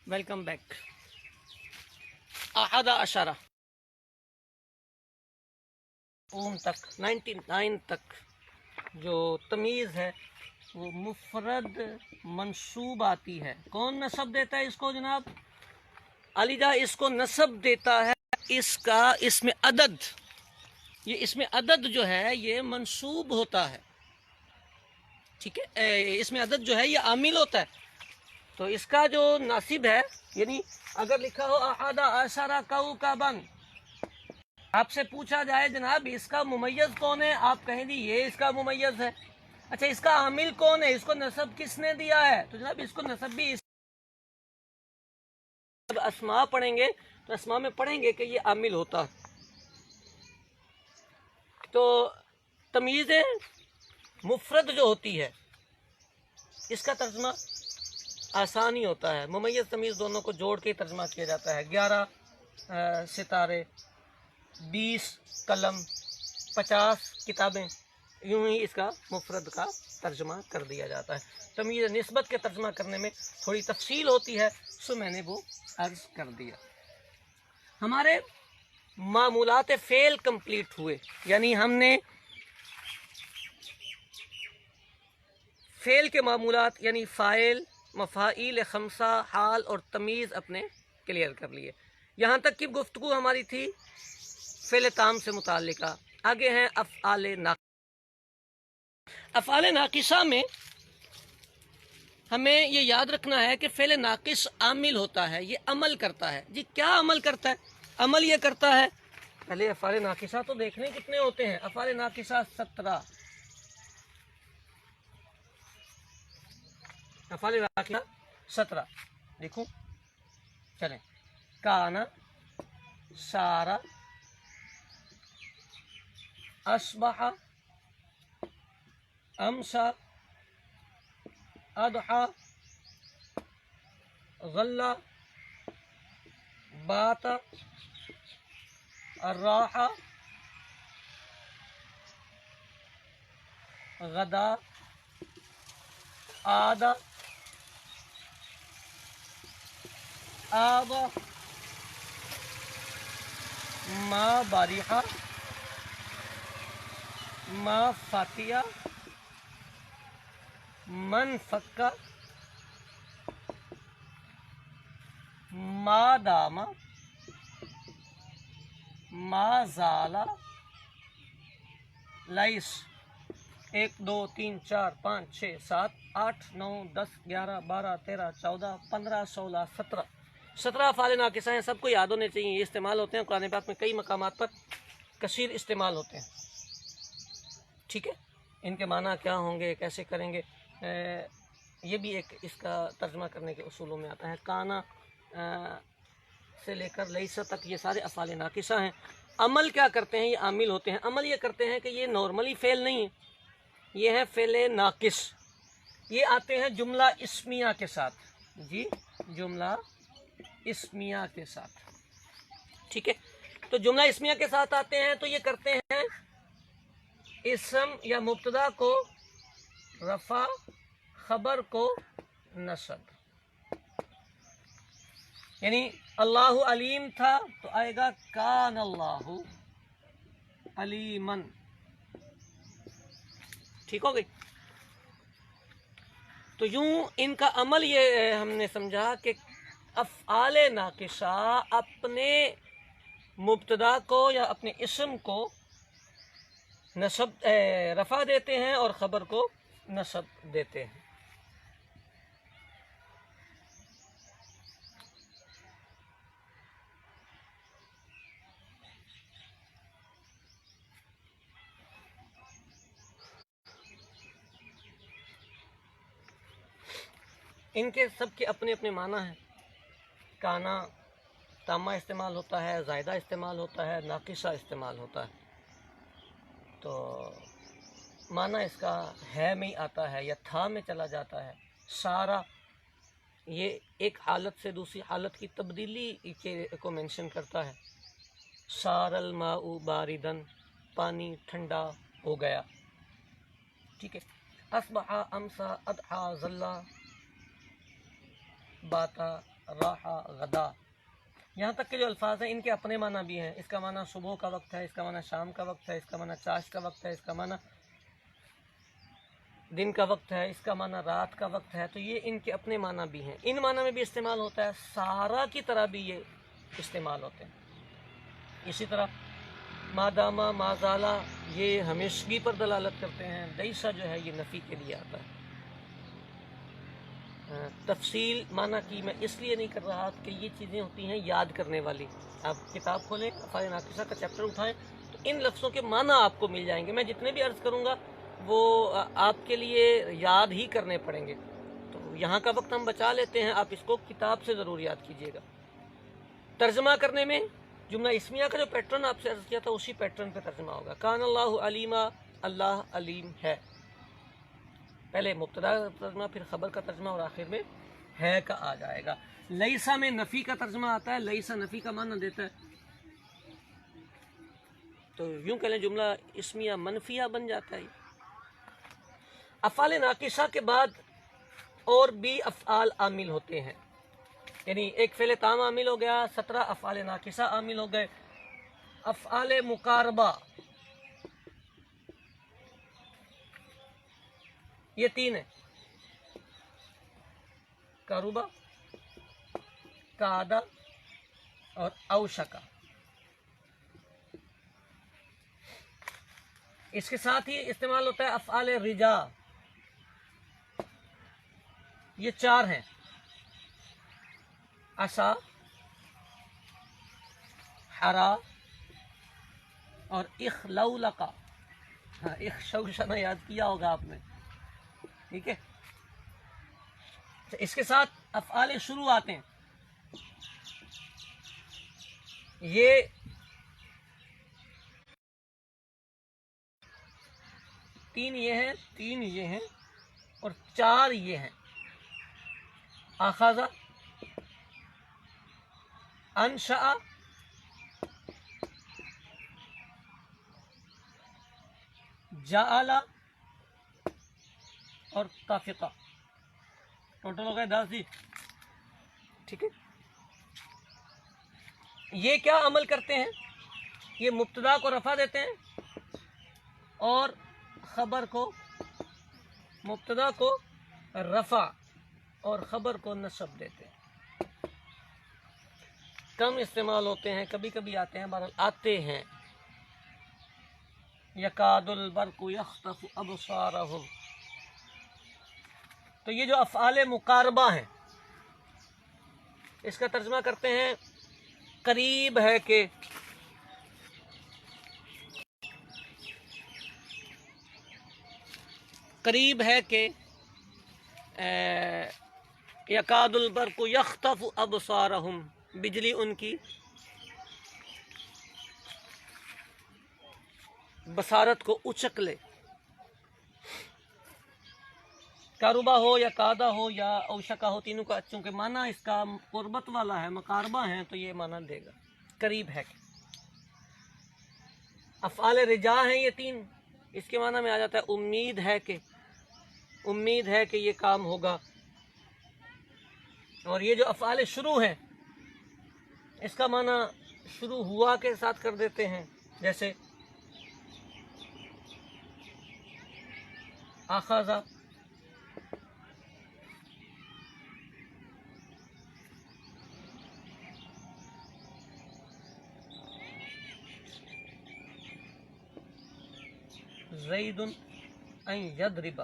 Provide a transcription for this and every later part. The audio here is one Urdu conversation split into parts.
Welcome back. احد عشرہ اوم تک 99 تک جو تمیز ہے وہ مفرد منصوب آتی ہے. کون نصب دیتا ہے اس کو جناب؟ علی جا اس کو نصب دیتا ہے اس کا اسم عدد. یہ اسم عدد جو ہے یہ منصوب ہوتا ہے. ٹھیک ہے، اسم عدد جو ہے یہ عامل ہوتا ہے. تو اس کا جو ناصب ہے، یعنی اگر لکھا ہو احد عشرہ کوکبا، آپ سے پوچھا جائے جناب اس کا ممیز کون ہے، آپ کہیں گے یہ اس کا ممیز ہے. اچھا اس کا عامل کون ہے، اس کو نصب کس نے دیا ہے؟ تو جناب اس کو نصب بھی اسماء پڑھیں گے تو اسماء میں پڑھیں گے کہ یہ عامل ہوتا. تو تمیز مفرد جو ہوتی ہے اس کا ترجمہ آسان ہی ہوتا ہے. ممیز تمیز دونوں کو جوڑ کے ترجمہ کیا جاتا ہے. 11 ستارے، 20 قلم، 50 کتابیں، یوں ہی اس کا مفرد کا ترجمہ کر دیا جاتا ہے. تمیز نسبت کے ترجمہ کرنے میں تھوڑی تفصیل ہوتی ہے، سو میں نے وہ عرض کر دیا. ہمارے معمولات فعل کمپلیٹ ہوئے، یعنی ہم نے فعل کے معمولات یعنی فاعل، مفاعیل خمسہ، حال اور تمیز اپنے کلیئر کر لیے. یہاں تک کی گفتگو ہماری تھی فعل تام سے متعلقہ. آگے ہیں افعال ناقصہ. افعال ناقصہ میں ہمیں یہ یاد رکھنا ہے کہ فعل ناقص عامل ہوتا ہے، یہ عمل کرتا ہے. جی کیا عمل کرتا ہے؟ عمل یہ کرتا ہے، پہلے افعال ناقصہ تو دیکھنے کتنے ہوتے ہیں. افعال ناقصہ 17. افعال ناقصہ 17 دیکھوں چلیں. کانا، سارا، اصبح، امسا، اضحى، غلہ، بات، الراحہ، غدا، عاد، آب، ما باریحہ، ما فاتیہ، من فکا، ما داما، ما زالا، لائس. 1 2 3 4 5 6 7 8 9 10 11 12 13 14 15 16 17. 17 افعال ناقصہ ہیں، سب کو یاد ہونے چاہیے. یہ استعمال ہوتے ہیں قرآن پاک میں کئی مقامات پر کثیر استعمال ہوتے ہیں. ٹھیک ہے، ان کے معنی کیا ہوں گے، کیسے کریں گے، یہ بھی ایک اس کا ترجمہ کرنے کے اصولوں میں آتا ہے. کانا سے لے کر لیسا تک یہ سارے افعال ناقصہ ہیں. عمل کیا کرتے ہیں؟ یہ عامل ہوتے ہیں. عمل یہ کرتے ہیں کہ یہ نارملی فعل نہیں ہے، یہ ہے فعل ناقص. یہ آتے ہیں جملہ اسمیہ کے ساتھ. جی جملہ اسمیہ کے ساتھ. ٹھیک ہے، تو جملہ اسمیہ کے ساتھ آتے ہیں تو یہ کرتے ہیں اسم یا مبتدا کو رفع، خبر کو نصب. یعنی اللہ علیم تھا تو آئے گا کان اللہ علیمن. ٹھیک ہو گئی. تو یوں ان کا عمل یہ ہم نے سمجھا کہ افعال ناقصہ اپنے مبتدا کو یا اپنے اسم کو نصب رفع دیتے ہیں اور خبر کو نصب دیتے ہیں. ان کے سب کے اپنے اپنے معنی ہیں. کانا تامہ استعمال ہوتا ہے، زائدہ استعمال ہوتا ہے، ناقصہ استعمال ہوتا ہے. تو معنی اس کا ہے میں ہی آتا ہے یا تھا میں چلا جاتا ہے. سارا یہ ایک حالت سے دوسری حالت کی تبدیلی کو مینشن کرتا ہے. سار الماء باردن، پانی ٹھنڈا ہو گیا. ٹھیک ہے. اصبح، امسا، اضحى، ظل، باتا، راحا غدا، یہاں تک کہ جو الفاظ ہیں ان کے اپنے معنی بھی ہیں. اس کا معنی صبح کا وقت ہے، اس کا معنی شام کا وقت ہے، اس کا معنی چاشت کا وقت ہے، اس کا معنی دن کا وقت ہے، اس کا معنی رات کا وقت ہے. تو یہ ان کے اپنے معنی بھی ہیں، ان معنی میں بھی استعمال ہوتا ہے. سارا کی طرح بھی یہ استعمال ہوتے ہیں. اسی طرح مادامہ مازالہ یہ ہمیشگی پر دلالت کرتے ہیں. لیسا جو ہے یہ نفی کے لیے آتا ہے. تفصیل معنی کی میں اس لیے نہیں کر رہا کہ یہ چیزیں ہوتی ہیں یاد کرنے والی. آپ کتاب کھولیں، افعال ناقصہ کا چیپٹر اٹھائیں تو ان لفظوں کے معنی آپ کو مل جائیں گے. میں جتنے بھی عرض کروں گا وہ آپ کے لیے یاد ہی کرنے پڑیں گے. تو یہاں کا وقت ہم بچا لیتے ہیں، آپ اس کو کتاب سے ضرور یاد کیجیے گا. ترجمہ کرنے میں جملہ اسمیہ کا جو پیٹرن آپ سے عرض کیا تھا اسی پیٹرن پہ ترجمہ ہوگا. کان اللہ علیما، اللہ علیم ہے. پہلے مبتدا کا ترجمہ، پھر خبر کا ترجمہ اور آخر میں ہے کا آ جائے گا. لیسا میں نفی کا ترجمہ آتا ہے. لیسا نفی کا معنی دیتا ہے. تو یوں کہہ لیں جملہ اسمیہ منفیہ بن جاتا ہے. افعال ناقصہ کے بعد اور بھی افعال عامل ہوتے ہیں. یعنی ایک فعل تام عامل ہو گیا، 17 افعال ناقصہ عامل ہو گئے. افعال مقاربہ یہ 3 ہیں. قربہ، کعدہ اور اوشکا. اس کے ساتھ ہی استعمال ہوتا ہے افعال رجا. یہ 4 ہیں. عصا، حرا اور اخلولقا. ہاں، اخشوشنا یاد کیا ہوگا آپ نے، ٹھیک ہے. اس کے ساتھ افعال شروع آتے ہیں. یہ 3 یہ ہیں، 3 یہ ہیں اور 4 یہ ہیں. اخذ، انشأ، جعل اور طفقہ. ٹوٹل ہو گئے 10 جی. ٹھیک ہے. یہ کیا عمل کرتے ہیں؟ یہ مبتدا کو رفع دیتے ہیں اور خبر کو، مبتدا کو رفع اور خبر کو نصب دیتے ہیں. کم استعمال ہوتے ہیں، کبھی کبھی آتے ہیں، بہرحال آتے ہیں. یکاد البرق یخطف ابصارہم. تو یہ جو افعال مقاربہ ہیں اس کا ترجمہ کرتے ہیں قریب ہے کہ. قریب ہے کہ یکاد البرق یخطف ابصارہم، بجلی ان کی بصارت کو اچک لے. قربہ ہو یا قادہ ہو یا اوشکا ہو، تینوں کا چونکہ معنی اس کا قربت والا ہے، مقاربہ ہے، تو یہ معنی دے گا قریب ہے کہ. افعال رجا ہیں یہ 3. اس کے معنی میں آ جاتا ہے امید ہے کہ، امید ہے کہ یہ کام ہوگا. اور یہ جو افعال شروع ہیں اس کا معنی شروع ہوا کے ساتھ کر دیتے ہیں، جیسے اخذ، زید ان یضرب.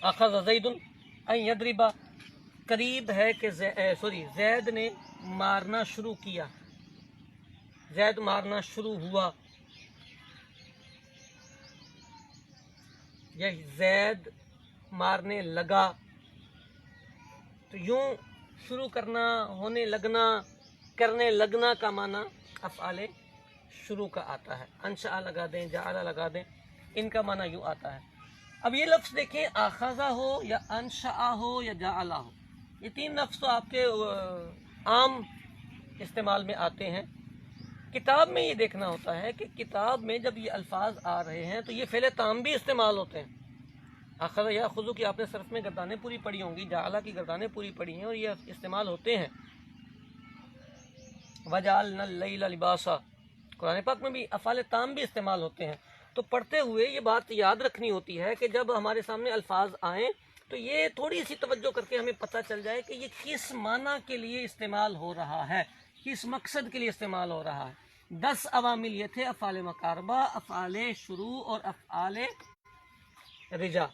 اخذ زید ان یضرب، قریب ہے کہ زید نے مارنا شروع کیا، زید مارنا شروع ہوا. یا زید مارنے لگا. تو یوں شروع کرنا، ہونے لگنا، کرنے لگنا کا معنی افعال شروع کا آتا ہے. انشاء لگا دیں، جعل لگا دیں، ان کا معنی یوں آتا ہے. اب یہ لفظ دیکھیں، آخذہ ہو یا انشاء ہو یا جعل ہو، یہ 3 لفظ تو آپ کے عام استعمال میں آتے ہیں. کتاب میں یہ دیکھنا ہوتا ہے کہ کتاب میں جب یہ الفاظ آ رہے ہیں تو یہ فعل تام بھی استعمال ہوتے ہیں. اخذ یا خذو کی آپ نے صرف میں گردانیں پوری پڑھی ہوں گی، جعلہ کی گردانیں پوری پڑھی ہیں اور یہ استعمال ہوتے ہیں۔ وجعلنا اللیل لباسا، قرآن پاک میں بھی افعال تام بھی استعمال ہوتے ہیں۔ تو پڑھتے ہوئے یہ بات یاد رکھنی ہوتی ہے کہ جب ہمارے سامنے الفاظ آئیں تو یہ تھوڑی سی توجہ کر کے ہمیں پتہ چل جائے کہ یہ کس معنی کے لیے استعمال ہو رہا ہے، کس مقصد کے لیے استعمال ہو رہا ہے۔ 10 عوامل یہ تھے: افعال مقاربہ، افعال شروع اور افعال رجا۔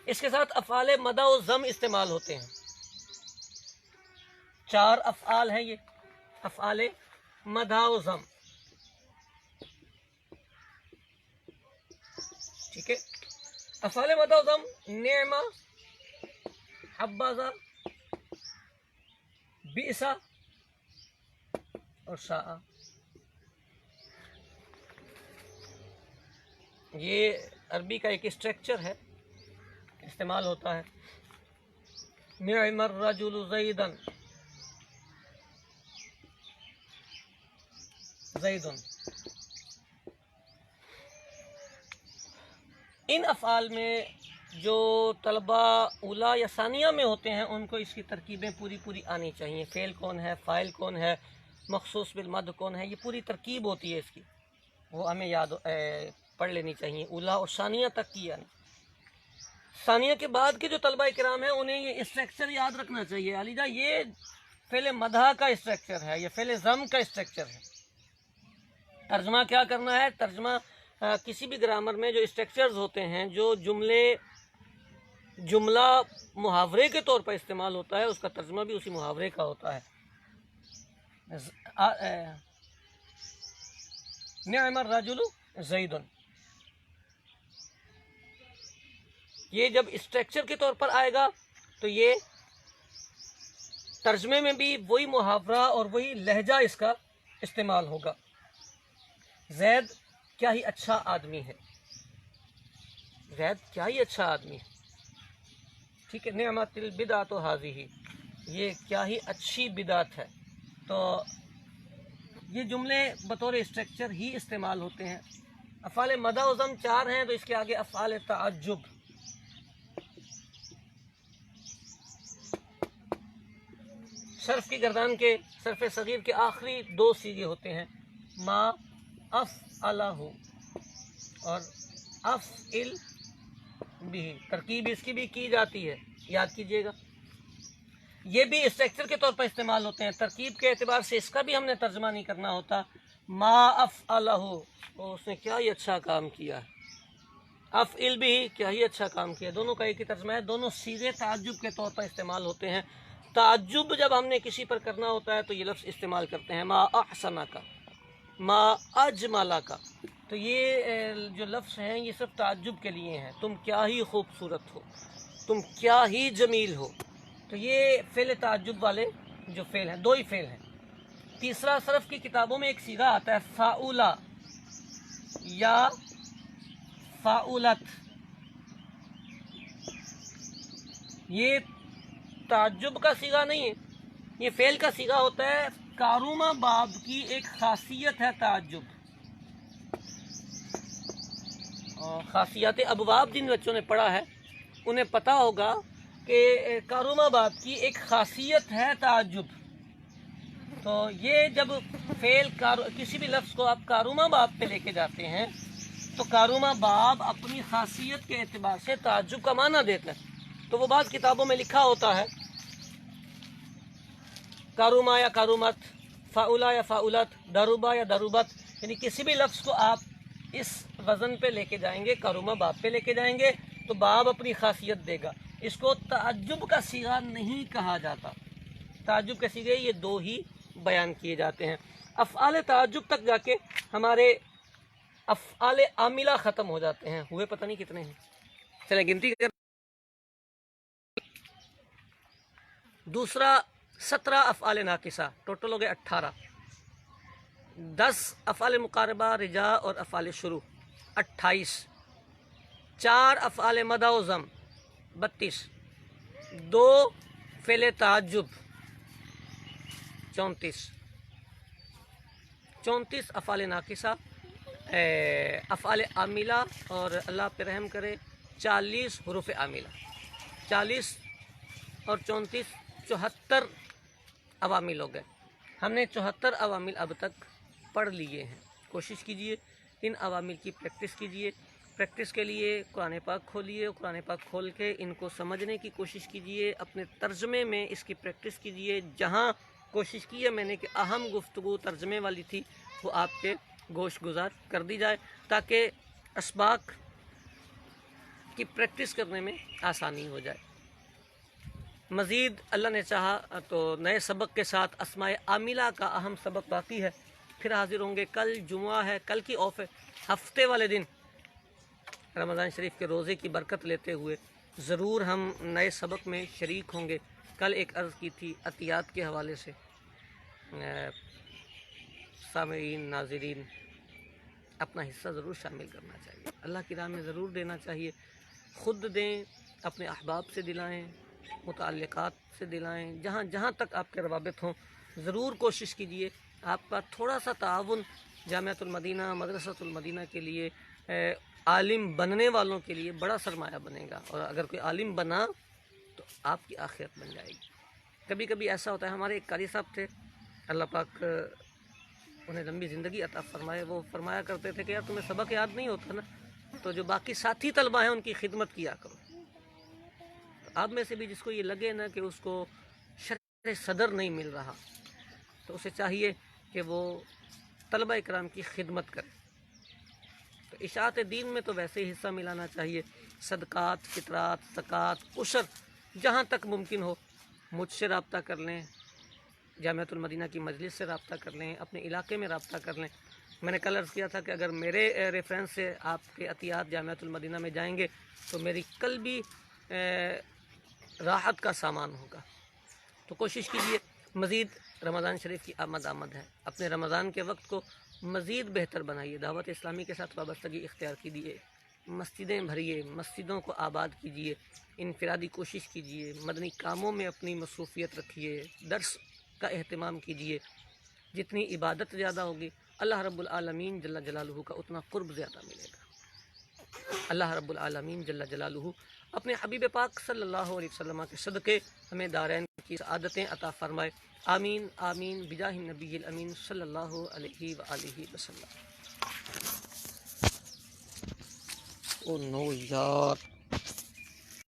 اس کے ساتھ افعال مدح و ذم استعمال ہوتے ہیں۔ 4 افعال ہیں یہ، افعال مدح و ذم، ٹھیک ہے۔ افعال مدح و ذم نعمہ، حبذا، بئس اور شاء۔ یہ عربی کا ایک اسٹرکچر ہے، استعمال ہوتا ہے۔ نعم الرجل زیدن، زید۔ ان افعال میں جو طلبہ اولا یا ثانیہ میں ہوتے ہیں ان کو اس کی ترکیبیں پوری آنی چاہیے۔ فعل کون ہے، فاعل کون ہے، مخصوص بالمد کون ہے، یہ پوری ترکیب ہوتی ہے اس کی، وہ ہمیں یاد پڑھ لینی چاہیے، اولا اور ثانیہ تک کی یعنی۔ ثانیہ کے بعد کے جو طلبہ کرام ہیں انہیں یہ اسٹرکچر یاد رکھنا چاہیے۔ علی جا یہ فعل مدح کا اسٹرکچر ہے، یہ فعل ذم کا اسٹرکچر ہے۔ ترجمہ کیا کرنا ہے؟ ترجمہ کسی بھی گرامر میں جو اسٹرکچرز ہوتے ہیں، جو جملہ محاورے کے طور پر استعمال ہوتا ہے، اس کا ترجمہ بھی اسی محاورے کا ہوتا ہے۔ نعم الرجل زید، یہ جب اسٹرکچر کے طور پر آئے گا تو یہ ترجمے میں بھی وہی محاورہ اور وہی لہجہ اس کا استعمال ہوگا۔ زید کیا ہی اچھا آدمی ہے، زید کیا ہی اچھا آدمی ہے، ٹھیک ہے۔ نعمت البدعۃ ھذہ، یہ کیا ہی اچھی بدعت ہے۔ تو یہ جملے بطور اسٹرکچر ہی استعمال ہوتے ہیں۔ افعال مدح و ذم 4 ہیں، تو اس کے آگے افعال تعجب۔ صرف کی گردان کے، صرف صغیر کے آخری 2 صیغے ہوتے ہیں، ما افعلہ اور افعل بھی، ترکیب اس کی بھی کی جاتی ہے، یاد کیجئے گا۔ یہ بھی اسٹرکچر کے طور پر استعمال ہوتے ہیں، ترکیب کے اعتبار سے اس کا بھی ہم نے ترجمہ نہیں کرنا ہوتا۔ ما افعلہ، اس نے کیا ہی اچھا کام کیا ہے، افعل بھی کیا ہی اچھا کام کیا، دونوں کا ایک ہی ترجمہ ہے، دونوں صیغے تعجب کے طور پر استعمال ہوتے ہیں۔ تعجب جب ہم نے کسی پر کرنا ہوتا ہے تو یہ لفظ استعمال کرتے ہیں، ما احسن کا، ما اجمل کا۔ تو یہ جو لفظ ہیں یہ صرف تعجب کے لیے ہیں، تم کیا ہی خوبصورت ہو، تم کیا ہی جمیل ہو۔ تو یہ فعل تعجب والے جو فعل ہیں، 2 ہی فعل ہیں۔ تیسرا، صرف کی کتابوں میں ایک صیغہ آتا ہے فاؤلا یا فاؤلت، یہ تعجب کا صیغہ نہیں ہے، یہ فعل کا صیغہ ہوتا ہے۔ کاروما باب کی ایک خاصیت ہے تعجب، خاصیات ابواب جن بچوں نے پڑھا ہے انہیں پتہ ہوگا کہ کاروما باب کی ایک خاصیت ہے تعجب۔ تو یہ جب فعل کسی بھی لفظ کو آپ کاروما باب پہ لے کے جاتے ہیں تو کاروما باب اپنی خاصیت کے اعتبار سے تعجب کا معنی دیتا ہے۔ تو وہ بعض کتابوں میں لکھا ہوتا ہے کاروما یا کارومت، فاؤلا یا فاؤلت، دروبا یا دروبت، یعنی کسی بھی لفظ کو آپ اس وزن پہ لے کے جائیں گے، کاروما باب پہ لے کے جائیں گے تو باب اپنی خاصیت دے گا، اس کو تعجب کا صیغہ نہیں کہا جاتا۔ تعجب کے صیغے یہ 2 ہی بیان کیے جاتے ہیں۔ افعال تعجب تک جا کے ہمارے افعال عاملہ ختم ہو جاتے ہیں، ہوئے پتہ نہیں کتنے ہیں، چلیں گنتی کر۔ دوسرا 17 افعال ناقصہ، ٹوٹل ہو گئے 18۔ 10 افعال مقاربہ، رجا اور افعال شروع 28۔ 4 افعال مدح و ذم 32۔ 2 فعل تعجب 34۔ 34 افعال ناقصہ، افعال عاملہ، اور اللہ پہ رحم کرے 40 حروف عاملہ، 40 اور 34 74 عوامل ہو گئے۔ ہم نے 74 عوامل اب تک پڑھ لیے ہیں۔ کوشش کیجئے ان عوامل کی پریکٹس کیجئے۔ پریکٹس کے لیے قرآن پاک کھولیے، قرآن پاک کھول کے ان کو سمجھنے کی کوشش کیجئے، اپنے ترجمے میں اس کی پریکٹس کیجئے۔ جہاں کوشش کی ہے میں نے کہ اہم گفتگو ترجمے والی تھی وہ آپ کے گوش گزار کر دی جائے تاکہ اسباق کی پریکٹس کرنے میں آسانی ہو جائے۔ مزید اللہ نے چاہا تو نئے سبق کے ساتھ اسماء عاملہ کا اہم سبق باقی ہے، پھر حاضر ہوں گے۔ کل جمعہ ہے، کل کی آف ہے، ہفتے والے دن رمضان شریف کے روزے کی برکت لیتے ہوئے ضرور ہم نئے سبق میں شریک ہوں گے۔ کل ایک عرض کی تھی عطیات کے حوالے سے، سامعین ناظرین اپنا حصہ ضرور شامل کرنا چاہیے، اللہ کی راہ میں ضرور دینا چاہیے، خود دیں، اپنے احباب سے دلائیں، متعلقات سے دلائیں، جہاں جہاں تک آپ کے روابط ہوں ضرور کوشش کیجئے۔ آپ کا تھوڑا سا تعاون جامعۃ المدینہ، مدرسۃ المدینہ کے لیے، عالم بننے والوں کے لیے بڑا سرمایہ بنے گا، اور اگر کوئی عالم بنا تو آپ کی آخرت بن جائے گی۔ کبھی کبھی ایسا ہوتا ہے، ہمارے ایک قاری صاحب تھے، اللہ پاک انہیں لمبی زندگی عطا فرمائے، وہ فرمایا کرتے تھے کہ یار تمہیں سبق یاد نہیں ہوتا نا تو جو باقی ساتھی طلبہ ہیں ان کی خدمت کیا کرو۔ آپ میں سے بھی جس کو یہ لگے نا کہ اس کو شرح صدر نہیں مل رہا تو اسے چاہیے کہ وہ طلبہ اکرام کی خدمت کرے۔ تو اشاعت دین میں تو ویسے ہی حصہ ملانا چاہیے، صدقات، فطرات، زکوٰۃ، عشر، جہاں تک ممکن ہو مجھ سے رابطہ کر لیں، جامعۃ المدینہ کی مجلس سے رابطہ کر لیں، اپنے علاقے میں رابطہ کر لیں۔ میں نے کل عرض کیا تھا کہ اگر میرے ریفرنس سے آپ کے عطیات جامعۃ المدینہ میں جائیں گے تو میری قلبی راحت کا سامان ہوگا۔ تو کوشش کیجیے، مزید رمضان شریف کی آمد ہے، اپنے رمضان کے وقت کو مزید بہتر بنائیے، دعوت اسلامی کے ساتھ وابستگی اختیار کیجیے، مسجدیں بھریے، مسجدوں کو آباد کیجیے، انفرادی کوشش کیجیے، مدنی کاموں میں اپنی مصروفیت رکھیے، درس کا اہتمام کیجیے۔ جتنی عبادت زیادہ ہوگی اللہ رب العالمین جل جلالہ کا اتنا قرب زیادہ ملے گا۔ اللہ رب العالمین جل جلالہ اپنے حبیب پاک صلی اللہ علیہ وسلم کے صدقے ہمیں دارین کی سعادتیں عطا فرمائے، آمین آمین بجاہ النبی الامین صلی اللہ علیہ وآلہ وسلم۔ او نو یار